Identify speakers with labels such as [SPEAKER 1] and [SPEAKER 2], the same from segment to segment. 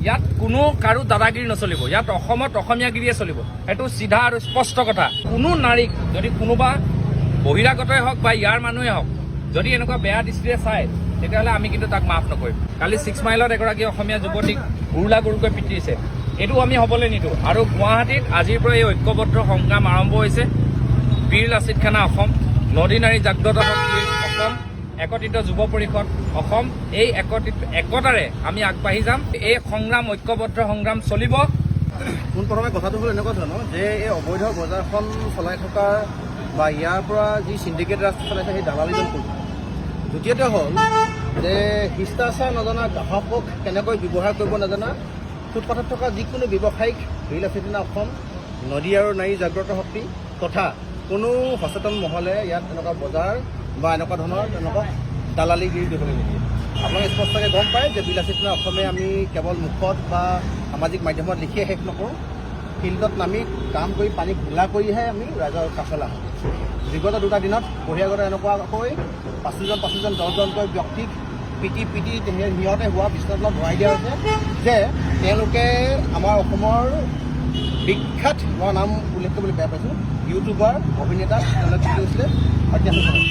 [SPEAKER 1] ইয়াত কোনো কাৰো দাদাগিৰি নচলিব। ইয়াত অসমত অসমীয়াগিৰিয়ে চলিব। এইটো চিধা আৰু স্পষ্ট কথা। কোনো নাৰীক যদি কোনোবা বহিৰাগতই হওক বা ইয়াৰ মানুহে হওক যদি এনেকুৱা বেয়া দৃষ্টিৰে চায় তেতিয়াহ'লে আমি কিন্তু তাক মাফ নকৰিম। কালি 6 মাইলত এগৰাকী অসমীয়া যুৱতীক গুৰুলা গুৰুকৈ পিটিছে, এইটো আমি হ'বলৈ নিদিওঁ। আৰু গুৱাহাটীত আজিৰ পৰা এই ঐক্যবদ্ধ সংগ্ৰাম আৰম্ভ হৈছে। বীৰ লাচিত খানা অসম, নদী নাৰী জাগ্ৰত শক্তি অসম, একত্ৰিত যুৱ পৰিষদ অসম, এই একতাৰে আমি আগবাঢ়ি যাম। এই সংগ্ৰাম ঐক্যবদ্ধ সংগ্ৰাম চলিব।
[SPEAKER 2] পোনপ্ৰথমে কথাটো হ'ল এনেকুৱা ধৰণৰ যে এই অবৈধ বজাৰখন চলাই থকা বা ইয়াৰ পৰা যি চিণ্ডিকেট ৰাজটো চলাইছে সেই দালালিজন কোন? দ্বিতীয়তে হ'ল যে শিষ্টাচাৰ নজনা গ্ৰাহকক কেনেকৈ ব্যৱহাৰ কৰিব নাজানা ফুটপাথত থকা যিকোনো ব্যৱসায়িক বীৰ লাচিত খানা অসম, নদী আৰু নাৰী জাগ্ৰত শক্তি তথা কোনো সচেতন মহলে ইয়াত এনেকুৱা বজাৰ বা এনেকুৱা ধৰণৰ তেনেকুৱা দালালিগিৰি দিবলৈ নিদিয়ে। আপোনালোকে স্পষ্টকৈ গম পায় যে বীৰ লাচিত খানা অসমে আমি কেৱল মুখত বা সামাজিক মাধ্যমত লিখিয়ে শেষ নকৰোঁ, ফিল্ডত নামি কাম কৰি পানী ঘোলা কৰিহে আমি ৰাইজৰ কাষলৈ আহোঁ। বিগত 2টা দিনত বহিৰাগত এনেকুৱাকৈ 25জন 10জনকৈ ব্যক্তিক পিটি সিহঁতে হোৱা বিস্তাৰত ভৰাই দিয়া হৈছে যে তেওঁলোকে আমাৰ অসমৰ বিখ্যাত, মই নাম উল্লেখ কৰিবলৈ বেয়া পাইছোঁ, ইউটিউবাৰ অভিনেতা তেওঁলোকে কি হৈছিলে অত্যাচাৰ কৰে।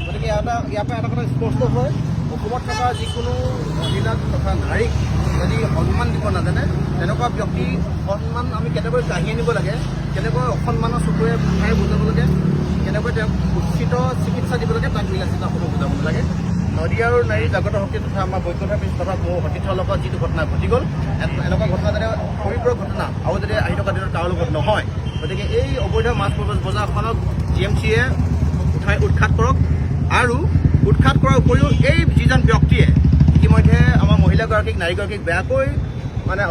[SPEAKER 2] গতিকে ইয়াৰ পৰা এটা কথা স্পষ্ট হয়, অসমত থকা যিকোনো মহিলাক তথা নাৰীক যদি সন্মান দিব নাজানে তেনেকুৱা ব্যক্তি সন্মান আমি কেনেকৈ কাঢ়ি আনিব লাগে, কেনেকৈ অসন্মানৰ চকুৰে ভাষাৰে বুজাব লাগে, কেনেকৈ তেওঁক উচিত চিকিৎসা দিব লাগে তাক বীৰ লাচিত অসমক বুজাব লাগে। নদী আৰু নাৰী জাগ্ৰত শক্তি তথা আমাৰ বৈজ্ঞানিক তথা মোৰ সতীৰ্থৰ লগত যিটো ঘটনা ঘটি গ'ল, এনেকুৱা ঘটনা যাতে পৰিপূৰক ঘটনা আৰু যদি আহি থকা দিনত কাৰো লগত নহয়। গতিকে এই অবৈধ মাছ বজাৰখনক GMCয়ে উৎখাত কৰক। আৰু উৎখাত কৰাৰ উপৰিও এই যিজন ব্যক্তিয়ে ইতিমধ্যে আমাৰ মহিলাগৰাকীক নাৰীগৰাকীক বেয়াকৈ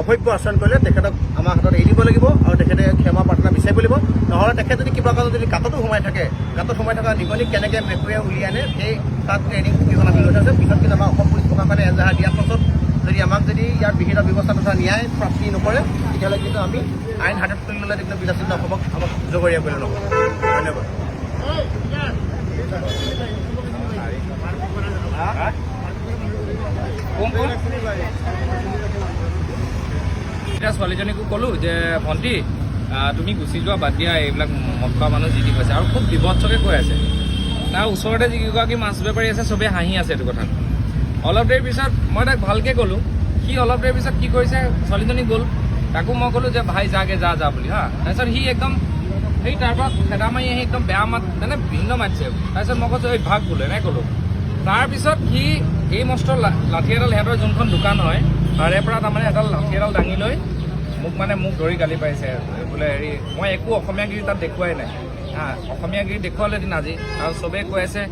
[SPEAKER 2] অভব্য আচৰণ কৰিলে তেখেতক আমাৰ হাতত এৰি দিব লাগিব আৰু তেখেতে ক্ষমা প্ৰাৰ্থনা বিচাৰিব লাগিব। নহ'লে তেখেত যদি কিবা কাৰণত যদি গাঁততো সোমাই থাকে, গাঁতত সোমাই থকা নিগনিক কেনেকৈ মেকুৰীয়ে উলিয়াই আনে সেই তাত ট্ৰেইনিং প্ৰশিক্ষণ আমি লৈ থৈছে। পিছত কিন্তু আমাৰ অসম পুলিচ প্ৰশাসনে এজাহাৰ দিয়াৰ পাছত যদি আমাক যদি ইয়াৰ বিহিত ব্যৱস্থা তথা ন্যায় প্ৰাপ্তি নকৰে তেতিয়াহ'লে কিন্তু আমি আইন হাতত তুলি ল'লে কিন্তু বীৰ লাচিত অসমক আমাক জগৰীয়া কৰিলে নহ'ব। ধন্যবাদ।
[SPEAKER 1] এতিয়া ছোৱালীজনীকো ক'লোঁ যে ভণ্টি তুমি গুচি যোৱা, বাদ দিয়া এইবিলাক মদ খোৱা মানুহ যি কৈছে, আৰু খুব বিভৎসকৈ কৈ আছে। তাৰ ওচৰতে যিকেইগৰাকী মাছ বেপাৰী আছে চবেই হাঁহি আছে এইটো কথা। অলপ দেৰি পিছত মই তাক ভালকৈ ক'লোঁ, সি অলপ দেৰি পিছত কি কৰিছে, ছোৱালীজনী গ'ল, তাকো মই ক'লোঁ যে ভাই যাগে যা বুলি হা। তাৰপিছত সি একদম সেই তাৰ পৰা খেদা মাৰি আহি একদম বেয়া মাত ভিন্ন মাতিছে। তাৰপিছত মই কৈছোঁ এই ভাগ বোলো, এনেকৈ ক'লোঁ। তাৰপিছত সি এই মস্ত লাঠি এডাল, সিহঁতৰ যোনখন দোকান হয় তাৰে পৰা এডাল লাঠি এডাল দাঙি লৈ মোক ধৰি গালি পাৰিছে বোলে হেৰি, মই একো অসমীয়াগিৰি তাত দেখুৱাই নাই হা, অসমীয়াগিৰি দেখুৱালেদিন আজি, আৰু চবেই কৈ আছে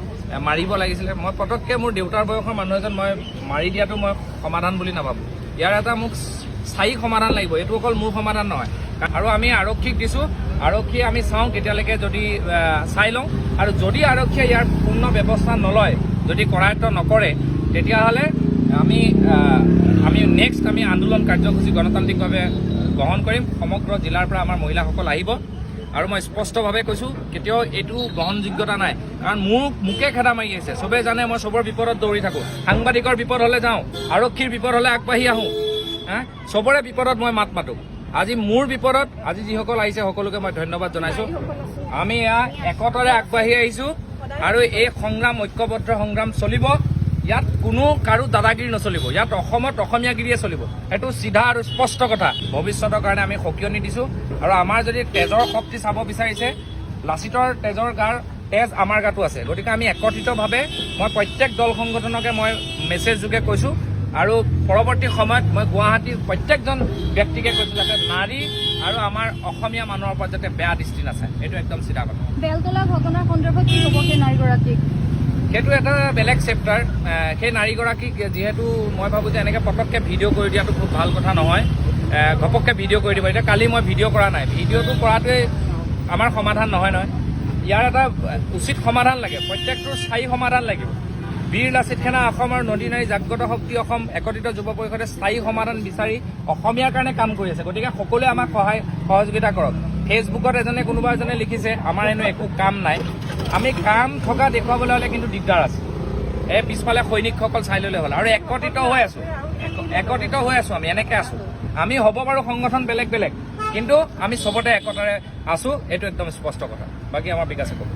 [SPEAKER 1] মাৰিব লাগিছিলে। মই পটককৈ মোৰ দেউতাৰ বয়সৰ মানুহ এজন মই মাৰি দিয়াটো মই সমাধান বুলি নাভাবোঁ। ইয়াৰ এটা মোক স্থায়ী সমাধান লাগিব, এইটো অকল মোৰ সমাধান নহয়। আৰু আমি আৰক্ষীক দিছোঁ, আৰক্ষীয়ে আমি চাওঁ কেতিয়ালৈকে যদি চাই লওঁ, আৰু যদি আৰক্ষীয়ে ইয়াৰ পূৰ্ণ ব্যৱস্থা নলয়, যদি কৰায়ত্ব নকৰে তেতিয়াহ'লে আমি নেক্সট আন্দোলন কাৰ্যসূচী গণতান্ত্ৰিকভাৱে গ্ৰহণ কৰিম। সমগ্ৰ জিলাৰ পৰা আমাৰ মহিলাসকল আহিব, আৰু মই স্পষ্টভাৱে কৈছোঁ কেতিয়াও এইটো গ্ৰহণযোগ্যতা নাই। কাৰণ মোকে খেদা মাৰি আছে, চবেই জানে মই চবৰ বিপদত দৌৰি থাকোঁ। সাংবাদিকৰ বিপদ হ'লে যাওঁ, আৰক্ষীৰ বিপদ হ'লে আগবাঢ়ি আহোঁ, চবৰে বিপদত মই মাত মাতোঁ। আজি মোৰ বিপদত আজি যিসকল আহিছে সকলোকে মই ধন্যবাদ জনাইছোঁ। আমি এয়া একতাৰে আগবাঢ়ি আহিছোঁ, আৰু এই সংগ্ৰাম ঐক্যবদ্ধ সংগ্ৰাম চলিব। ইয়াত কোনো কাৰো দাদাগিৰি নচলিব। ইয়াত অসমত অসমীয়াগিৰিয়ে চলিব। এইটো চিধা আৰু স্পষ্ট কথা। ভৱিষ্যতৰ কাৰণে আমি সকিয়নি দিছোঁ, আৰু আমাৰ যদি তেজৰ শক্তি চাব বিচাৰিছে, লাচিতৰ তেজ আমাৰ গাতো আছে। গতিকে আমি একত্ৰিতভাৱে মই প্ৰত্যেক দল সংগঠনকে মই মেছেজ যোগে কৈছোঁ, আৰু পৰৱৰ্তী সময়ত মই গুৱাহাটীৰ প্ৰত্যেকজন ব্যক্তিকে কৈছোঁ যাতে নাৰী আৰু আমাৰ অসমীয়া মানুহৰ ওপৰত যাতে বেয়া দৃষ্টি নাচায়। এইটো একদম চিধা কথা।
[SPEAKER 3] বেলতলা ঘটনাৰ সন্দৰ্ভত কি হ'ব সেই নাৰীগৰাকীক?
[SPEAKER 1] সেইটো এটা বেলেগ চেপ্টাৰ। সেই নাৰীগৰাকীক যিহেতু মই ভাবোঁ যে এনেকৈ পটককৈ ভিডিঅ' কৰি দিয়াটো খুব ভাল কথা নহয়। ঘপককৈ ভিডিঅ' কৰি দিব। এতিয়া কালি মই ভিডিঅ' কৰা নাই, ভিডিঅ'টো কৰাটোৱে আমাৰ সমাধান নহয়। ইয়াৰ এটা উচিত সমাধান লাগে, প্ৰত্যেকটোৰ স্থায়ী সমাধান লাগিব। বীৰ লাচিত খানা অসম আৰু নদী নাৰী জাগ্ৰত শক্তি অসম, একত্ৰিত যুৱ পৰিষদে স্থায়ী সমাধান বিচাৰি অসমীয়াৰ কাৰণে কাম কৰি আছে। গতিকে সকলোৱে আমাক সহযোগিতা কৰক। ফেচবুকত কোনোবা এজনে লিখিছে আমাৰ হেনো একো কাম নাই। আমি কাম থকা দেখুৱাবলৈ হ'লে কিন্তু দিগদাৰ আছে। পিছফালে সৈনিকসকল চাই ল'লে হ'ল, আৰু একত্ৰিত হৈ আছোঁ। একত্ৰিত হৈ আছো আমি এনেকে আছো আমি হ'ব বাৰু সংগঠন বেলেগ বেলেগ কিন্তু আমি চবতে একতাৰে আছো এইটো একদম স্পষ্ট কথা বাকী আমাৰ বিকাশে ক'ব